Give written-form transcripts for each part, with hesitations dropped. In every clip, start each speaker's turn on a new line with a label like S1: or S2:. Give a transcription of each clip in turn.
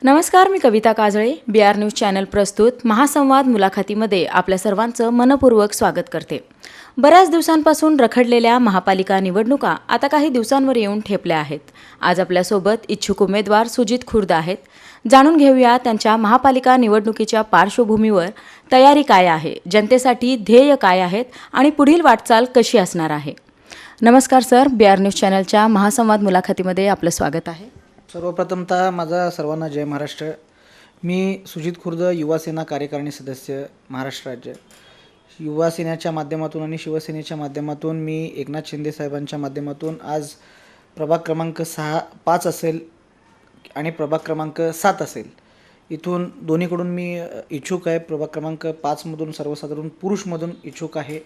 S1: नमस्कार, मी कविता Kajale. BR news channel प्रस्तुत महासंवाद मुलाखतीमध्ये आपल्या सर्वांचं मनपूर्वक स्वागत करते. बऱ्याच दिवसांपासून रखडलेल्या महापालिका निवडणुका आता काही दिवसांवर येऊन ठेपल्या आहेत. आज आपल्यासोबत इच्छुक उमेदवार सुजित खुर्द आहेत. जाणून घेऊया त्यांच्या महापालिका निवडणुकीच्या पार्श्वभूमीवर तयारी काय आहे, जनतेसाठी ध्येय काय आहेत आणि पुढील वाटचाल कशी असणार आहे. नमस्कार सर, BR न्यूज चॅनलच्या महासंवाद मुलाखतीमध्ये आपलं स्वागत आहे.
S2: सर्वप्रथमतः माझा सर्वांना जय महाराष्ट्र. मी सुजित खुर्द, युवासेना कार्यकारिणी सदस्य, महाराष्ट्र राज्य. युवासेनेच्या माध्यमातून आणि शिवसेनेच्या माध्यमातून मी एकनाथ शिंदे साहेबांच्या माध्यमातून आज प्रभाग क्रमांक 5 असेल आणि प्रभाग क्रमांक 7 असेल, इथून दोन्हीकडून मी इच्छुक आहे. प्रभाग क्रमांक 5मधून सर्वसाधारण पुरुषमधून इच्छुक आहे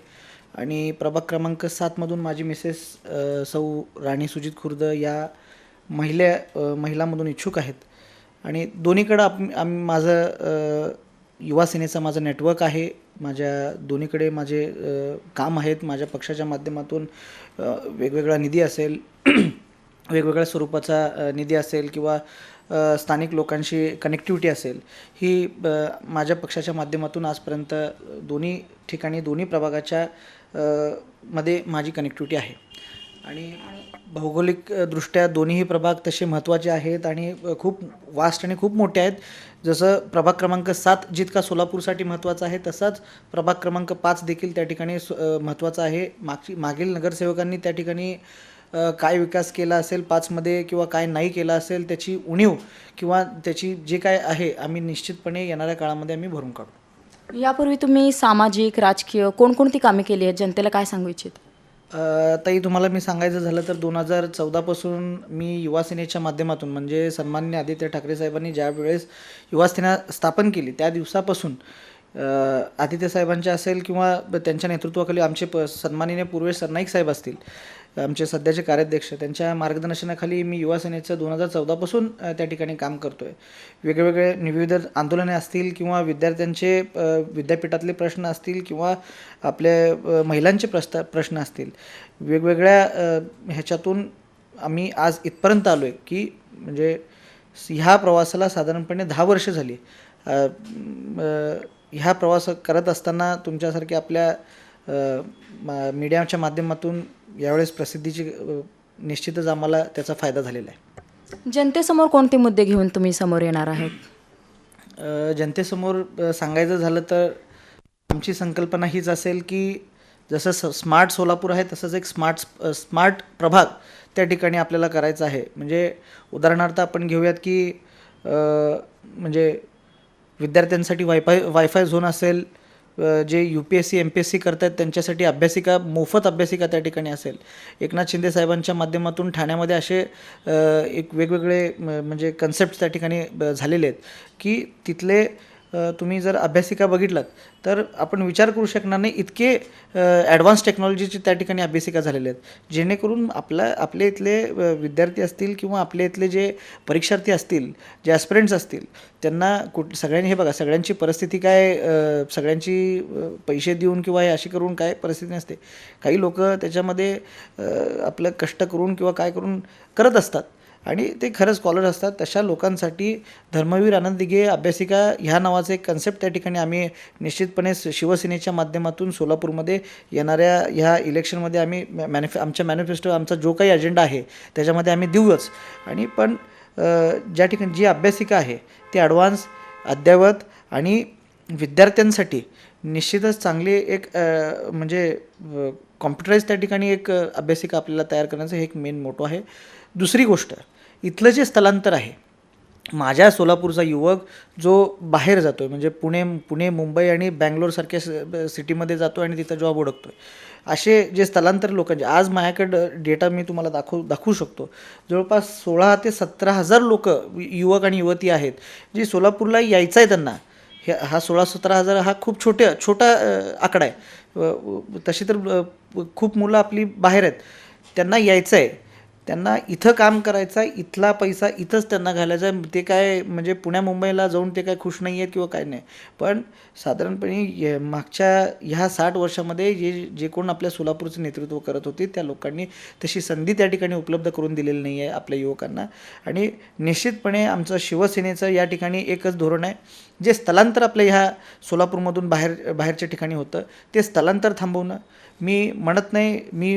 S2: आणि प्रभाग क्रमांक 7मधून माझी मिसेस सौ राणी सुजित खुर्द या महिलांमधून इच्छुक आहेत. आणि दोन्हीकडं माझं युवासेनेचं माझं नेटवर्क आहे. माझ्या दोन्हीकडे माझे काम आहेत. माझ्या पक्षाच्या माध्यमातून वेगवेगळा निधी असेल, वेगवेगळ्या स्वरूपाचा निधी असेल किंवा स्थानिक लोकांशी कनेक्टिव्हिटी असेल, ही माझ्या पक्षाच्या माध्यमातून आजपर्यंत दोन्ही ठिकाणी दोन्ही प्रभागाच्या मध्ये माझी कनेक्टिव्हिटी आहे. आणि भौगोलिकदृष्ट्या दोन्हीही प्रभाग तसे महत्त्वाचे आहेत आणि खूप वास्ट आणि खूप मोठे आहेत. जसं प्रभाग क्रमांक 7 जितका सोलापूरसाठी महत्त्वाचा आहे, तसाच प्रभाग क्रमांक 5 देखील त्या ठिकाणी महत्त्वाचा आहे. मागील नगरसेवकांनी त्या ठिकाणी काय विकास केला असेल 5मध्ये किंवा काय नाही केला असेल, त्याची उणीव किंवा त्याची जे काय आहे, आम्ही निश्चितपणे येणाऱ्या काळामध्ये आम्ही भरून काढू.
S1: यापूर्वी तुम्ही सामाजिक, राजकीय कोणकोणती कामे केली आहेत, जनतेला काय सांगू इच्छित?
S2: ताई, तुम्हाला मी सांगायचं झालं तर 2014पासून मी युवासेनेच्या माध्यमातून, म्हणजे सन्माननीय आदित्य ठाकरे साहेबांनी ज्या वेळेस युवासेना स्थापन केली त्या दिवसापासून आदित्य साहेबांच्या असेल किंवा त्यांच्या नेतृत्वाखाली आमचे सन्माननीय पूर्वेश सरनाईक साहेब असतील, आमचे सध्याचे कार्याध्यक्ष, त्यांच्या मार्गदर्शनाखाली मी युवासेनेचं 2014पासून त्या ठिकाणी काम करतो आहे. वेगवेगळे विविध आंदोलने असतील किंवा विद्यार्थ्यांचे विद्यापीठातले प्रश्न असतील किंवा आपल्या महिलांचे प्रश्न असतील, वेगवेगळ्या ह्याच्यातून आम्ही आज इथपर्यंत आलो आहे की म्हणजे ह्या प्रवासाला साधारणपणे 10 वर्ष झाली. ह्या प्रवास करत असताना तुमच्यासारख्या आपल्या मीडियाच्या माध्यमातून यावेळेस प्रसिद्धीची निश्चितच आम्हाला त्याचा फायदा झालेला आहे.
S1: जनतेसमोर कोणते मुद्दे घेऊन तुम्ही समोर येणार आहेत?
S2: जनतेसमोर सांगायचं झालं तर आमची संकल्पना हीच असेल की जसं स्मार्ट सोलापूर आहे तसंच एक स्मार्ट प्रभाग त्या ठिकाणी आपल्याला करायचा आहे. म्हणजे उदाहरणार्थ आपण घेऊयात की म्हणजे विद्यार्थ्यांसाठी वायफाय झोन असेल, जे UPSC MPSC करतात त्यांच्यासाठी अभ्यासिका, मोफत अभ्यासिका त्या ठिकाणी असेल. एकनाथ शिंदे साहेबांच्या माध्यमातून ठाण्यामध्ये असे एक वेगवेगळे म्हणजे कन्सेप्ट त्या ठिकाणी झालेले आहेत की तिथले तुम्ही जर अभ्यासिका बघितलात तर आपण विचार करू शकणार नाही इतके ॲडव्हान्स टेक्नॉलॉजीचे त्या ठिकाणी अभ्यासिका झालेले आहेत, जेणेकरून आपले इथले विद्यार्थी असतील किंवा आपले इथले जे परीक्षार्थी असतील, जे ॲस्पिरंट्स असतील, त्यांना सगळ्यांनी हे बघा, सगळ्यांची परिस्थिती काय, सगळ्यांची पैसे देऊन किंवा हे अशी करून काय परिस्थिती नसते. काही लोक त्याच्यामध्ये आपलं कष्ट करून किंवा काय करून करत असतात आणि ते खरंच स्कॉलर असतात. तशा लोकांसाठी धर्मवीर आनंद दिघे अभ्यासिका ह्या नावाचं एक कन्सेप्ट त्या ठिकाणी आम्ही निश्चितपणे शिवसेनेच्या माध्यमातून सोलापूरमध्ये येणाऱ्या ह्या इलेक्शनमध्ये आम्ही आमच्या मॅनिफेस्टो, आमचा जो काही अजेंडा आहे त्याच्यामध्ये आम्ही देऊच. आणि पण ज्या ठिकाणी जी अभ्यासिका आहे ती ॲडव्हान्स, अद्ययावत आणि विद्यार्थ्यांसाठी निश्चितच चांगली एक म्हणजे कॉम्प्युटराईज त्या ठिकाणी एक अभ्यासिका आपल्याला तयार करण्याचं हे एक मेन मोटो आहे. दुसरी गोष्ट, इथलं जे स्थलांतर आहे, माझ्या सोलापूरचा युवक जो बाहेर जातो आहे, म्हणजे पुणे, मुंबई आणि बँगलोरसारख्या सिटीमध्ये जातो आणि तिथं जॉब ओळखतो आहे, असे जे स्थलांतर लोकांचे आज माझ्याकडं डेटा मी तुम्हाला दाखवू शकतो. जवळपास 16,000 ते 17,000 लोक, युवक आणि युवती आहेत, जे सोलापूरला यायचं आहे त्यांना. हा 16,000-17,000 हा खूप छोटा आकडा आहे. तशी तर खूप मुलं आपली बाहेर आहेत, त्यांना यायचं आहे. त्यांना इथं काम करायचं आहे, इथला पैसा इथंच त्यांना घालायचा आहे. ते काय म्हणजे पुण्या मुंबईला जाऊन ते काय खुश नाही आहेत किंवा काय नाही. पण साधारणपणे मागच्या ह्या 60 वर्षामध्ये जे कोण आपल्या सोलापूरचं नेतृत्व करत होते त्या लोकांनी तशी संधी त्या ठिकाणी उपलब्ध करून दिलेली नाही आहे आपल्या युवकांना. आणि निश्चितपणे आमचं शिवसेनेचं या ठिकाणी एकच धोरण आहे, जे स्थलांतर आपल्या ह्या सोलापूरमधून बाहेरच्या ठिकाणी होतं ते स्थलांतर थांबवणं. मी म्हणत नाही मी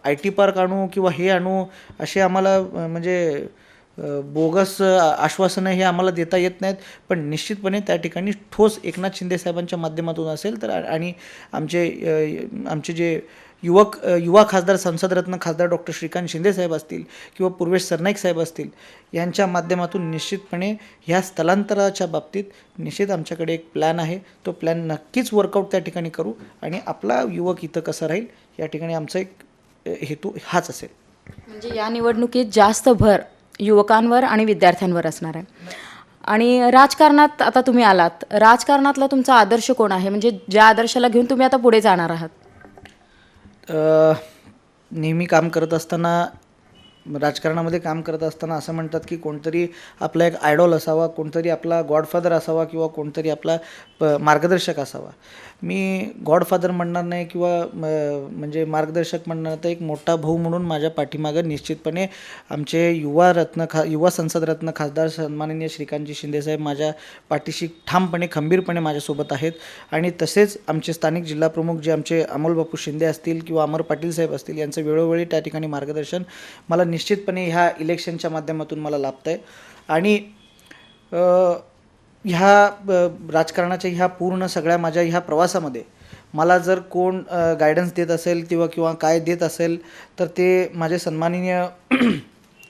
S2: आय टी पार्क आणू किंवा हे आणू असे आम्हाला म्हणजे बोगस आश्वासनं हे आम्हाला देता येत नाहीत. पण निश्चितपणे त्या ठिकाणी ठोस एकनाथ शिंदे साहेबांच्या माध्यमातून असेल तर आणि आमचे जे युवा खासदार संसदरत्न खासदार डॉक्टर श्रीकांत शिंदे साहेब असतील किंवा पूर्वेश सरनाईक साहेब असतील यांच्या माध्यमातून निश्चितपणे ह्या स्थलांतराच्या बाबतीत निश्चित आमच्याकडे एक प्लॅन आहे. तो प्लॅन नक्कीच वर्कआउट त्या ठिकाणी करू आणि आपला युवक इथं कसा राहील या ठिकाणी आमचा एक हेतू हाच असेल.
S1: म्हणजे या निवडणुकीत जास्त भर युवकांवर आणि विद्यार्थ्यांवर असणार आहे. आणि राजकारणात आता तुम्ही आलात, राजकारणातला तुमचा आदर्श कोण आहे, म्हणजे ज्या आदर्शाला घेऊन तुम्ही आता पुढे जाणार आहात?
S2: नेहमी काम करत असताना राजकारणामध्ये काम करत असताना असं म्हणतात की कोणतरी आपला एक आयडॉल असावा, कोणतरी आपला गॉडफादर असावा किंवा कोणतरी आपला मार्गदर्शक असावा. मी गॉडफादर म्हणणार नाही किंवा म्हणजे मार्गदर्शक म्हणणार, तर एक मोठा भाऊ म्हणून माझ्या पाठीमागं निश्चितपणे आमचे युवा संसदरत्न खासदार सन्माननीय श्रीकांतजी शिंदेसाहेब माझ्या पाठीशी ठामपणे खंबीरपणे माझ्यासोबत आहेत. आणि तसेच आमचे स्थानिक जिल्हाप्रमुख जे आमचे अमोलबापू शिंदे असतील किंवा अमर पाटील साहेब असतील यांचं वेळोवेळी त्या ठिकाणी मार्गदर्शन मला निश्चितपणे ह्या इलेक्शनच्या माध्यमातून मला लाभतं आहे. आणि राजकारणाच्या ह्या पूर्ण सगळ्या माझ्या ह्या प्रवासामध्ये मला जर कोण गायडन्स देत असेल किंवा काय देत असेल तर ते माझे सन्माननीय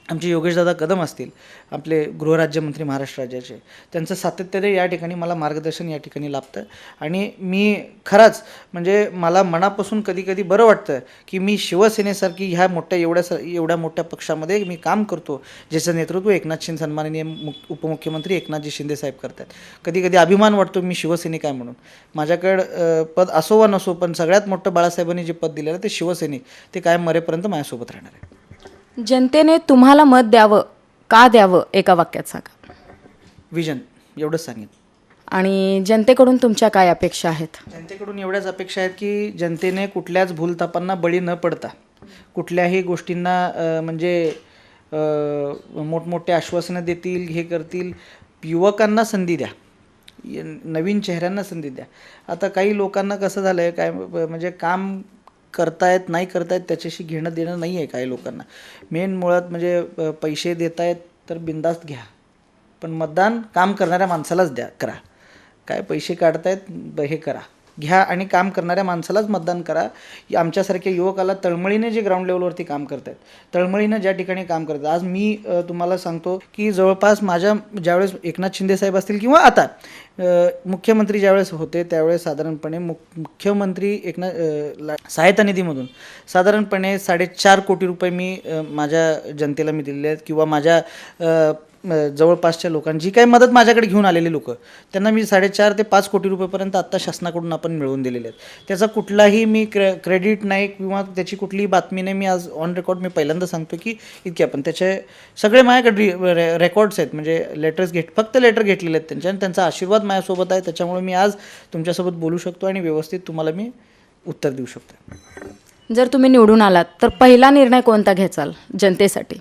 S2: आमचे योगेशदादा कदम असतील, आपले गृहराज्यमंत्री महाराष्ट्र राज्याचे, त्यांचं सातत्याने या ठिकाणी मला मार्गदर्शन या ठिकाणी लाभतं. आणि मी खरंच म्हणजे मला मनापासून कधी कधी बरं वाटतं की मी शिवसेनेसारखी ह्या एवढ्या मोठ्या पक्षामध्ये मी काम करतो, ज्याचं नेतृत्व सन्माननीय उपमुख्यमंत्री एकनाथजी शिंदे साहेब करतात. कधी कधी अभिमान वाटतो मी शिवसैनिक आहे म्हणून. माझ्याकडं पद असो वा नसो, पण सगळ्यात मोठं बाळासाहेबांनी जे पद दिलेलं ते शिवसैनिक, ते कायम मरेपर्यंत माझ्यासोबत राहणार आहे.
S1: जनतेने तुम्हाला मत द्यावं, का द्यावं, एका वाक्यात सांगा.
S2: विजन, एवढंच सांगेन.
S1: आणि जनतेकडून तुमच्या काय अपेक्षा आहेत?
S2: जनतेकडून एवढ्याच अपेक्षा आहेत की जनतेने कुठल्याच भूलथापांना बळी न पडता कुठल्याही गोष्टींना म्हणजे मोठमोठे आश्वासनं देतील, हे करतील. युवकांना संधी द्या, नवीन चेहऱ्यांना संधी द्या. आता काही लोकांना कसं झालं आहे, काय म्हणजे काम करतायत नाही करतायत त्याच्याशी घेणं देणं नाही आहे काही लोकांना. मेन मुळात म्हणजे पैसे देतायत तर बिंदास्त घ्या, पण मतदान काम करणाऱ्या माणसालाच करा. काय पैसे काढतायत हे करा, घ्या आणि काम करणाऱ्या माणसालाच मतदान करा. आमच्यासारख्या युवकाला तळमळीने जे ग्राउंड लेवलवरती काम करत आहेत, तळमळीनं ज्या ठिकाणी काम करतात. आज मी तुम्हाला सांगतो की जवळपास माझ्या ज्यावेळेस एकनाथ शिंदे साहेब असतील किंवा आता मुख्यमंत्री ज्यावेळेस होते त्यावेळेस साधारणपणे मुख्यमंत्री सहायता निधीमधून साधारणपणे 4.5 कोटी रुपये मी माझ्या जनतेला मी दिलेले आहेत किंवा माझ्या जवळपासच्या लोकांची जी काही मदत माझ्याकडे घेऊन आलेली लोक त्यांना मी 4.5 ते 5 कोटी रुपयेपर्यंत आत्ता शासनाकडून आपण मिळवून दिलेले आहेत. त्याचा कुठलाही मी क्रेडिट नाही किंवा त्याची कुठलीही बातमी नाही. मी आज ऑन रेकॉर्ड मी पहिल्यांदा सांगतो की इतके आपण त्याचे सगळे माझ्याकडे रेकॉर्ड्स आहेत, म्हणजे फक्त लेटर घेतलेले आहेत त्यांच्या, आणि त्यांचा आशीर्वाद माझ्यासोबत आहे. त्याच्यामुळे मी आज तुमच्यासोबत बोलू शकतो आणि व्यवस्थित तुम्हाला मी उत्तर देऊ शकतो.
S1: जर तुम्ही निवडून आलात तर पहिला निर्णय कोणता घ्याल जनतेसाठी?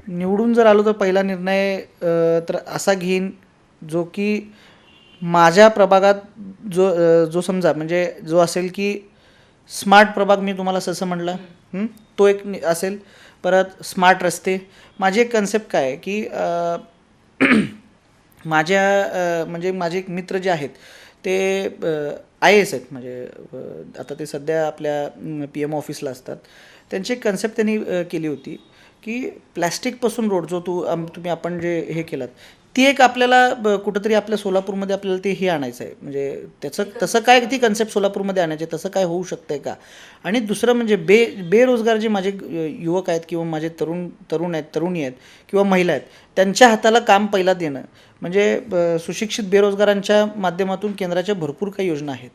S2: निवडून जर आलो तर पहिला निर्णय तर असा घेईन जो की माझ्या प्रभागात जो समजा म्हणजे जो असेल की स्मार्ट प्रभाग, मी तुम्हाला जसं म्हटलं तो एक असेल. परत स्मार्ट रस्ते. माझी एक कन्सेप्ट काय आहे की म्हणजे माझे एक मित्र जे आहेत ते IAS आहेत, म्हणजे आता ते सध्या आपल्या PM ऑफिसला असतात. त्यांची एक कन्सेप्ट त्यांनी केली होती की प्लॅस्टिकपासून रोड जो आपण जे हे केलात, ती एक आपल्याला कुठंतरी आपल्या सोलापूरमध्ये आपल्याला ते हे आणायचं आहे. म्हणजे तसं काय ती कन्सेप्ट सोलापूरमध्ये आणायची, तसं काय होऊ शकतं आहे का? आणि दुसरं म्हणजे बेरोजगार जे माझे युवक आहेत किंवा माझे तरुणी आहेत किंवा महिला आहेत, त्यांच्या हाताला काम पहिला देणं. म्हणजे सुशिक्षित बेरोजगारांच्या माध्यमातून केंद्राच्या भरपूर काही योजना आहेत.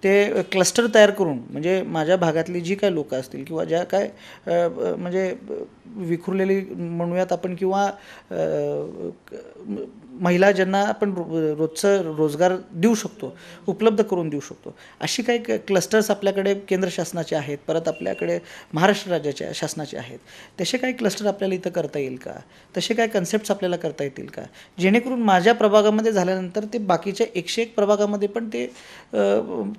S2: ते क्लस्टर तयार करून, म्हणजे माझ्या भागातली जी काय लोकं असतील किंवा ज्या काय म्हणजे विखुरलेली म्हणूयात आपण, किंवा महिला ज्यांना आपण रोजचं रोजगार देऊ शकतो, उपलब्ध करून देऊ शकतो, अशी काही क्लस्टर्स आपल्याकडे केंद्र शासनाचे आहेत, परत आपल्याकडे महाराष्ट्र राज्याच्या शासनाचे आहेत. तसे काही क्लस्टर आपल्याला इथं करता येईल का? तसे काय कन्सेप्ट्स आपल्याला करता येतील का, जेणेकरून माझ्या प्रभागामध्ये झाल्यानंतर ते बाकीच्या 101 प्रभागामध्ये पण ते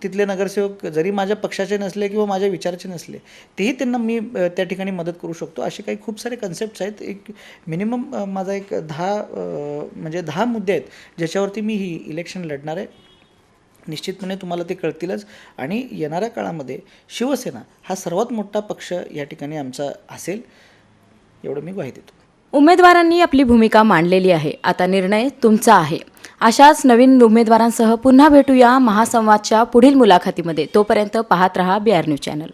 S2: तिथले नगरसेवक जरी माझ्या पक्षाचे नसले किंवा माझ्या विचाराचे नसले, तेही त्यांना मी त्या ठिकाणी मदत करू शकतो. असे काही खूप सारे कन्सेप्ट्स आहेत. एक मिनिमम माझा एक 10 मुद्दे आहेत ज्याच्यावरती मी ही इलेक्शन लढणार आहे. निश्चितपणे तुम्हाला ते कळतीलच. आणि येणाऱ्या काळामध्ये शिवसेना हा सर्वात मोठा पक्ष या ठिकाणी आमचा असेल, एवढं मी ग्वाही देतो.
S1: उमेदवारांनी आपली भूमिका मांडलेली आहे. आता निर्णय तुमचा आहे. अशाच नवीन उमेदवारांसह पुन्हा भेटूया महासंवादच्या पुढील मुलाखतीमध्ये. तोपर्यंत पाहत रहा BR न्यूज चॅनल.